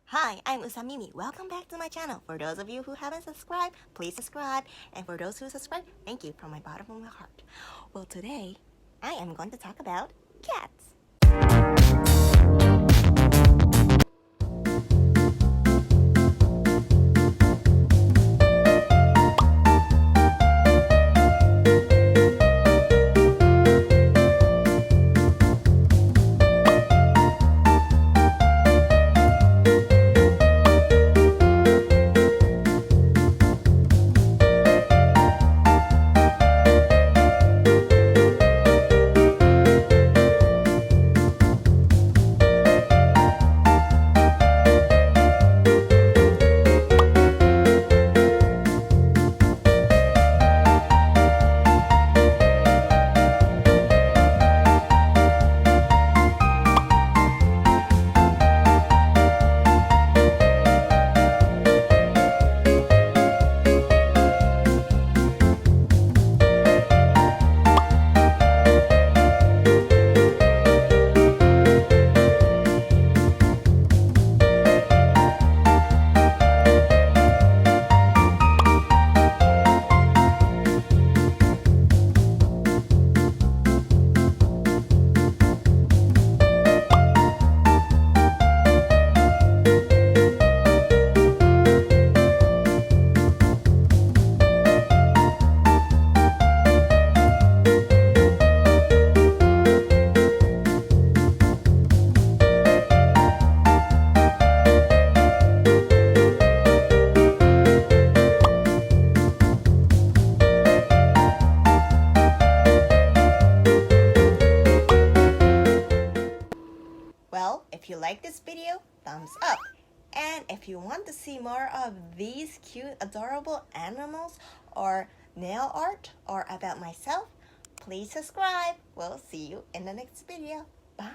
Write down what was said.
Hi, I'm Usamimi. Welcome back to my channel. For those of you who haven't subscribed, please subscribe. And for those who subscribe, thank you from my bottom of my heart. Well, today, I am going to talk about cats. Well, if you like this video, thumbs up. And if you want to see more of these cute, adorable animals or nail art or about myself, please subscribe. We'll see you in the next video. Bye!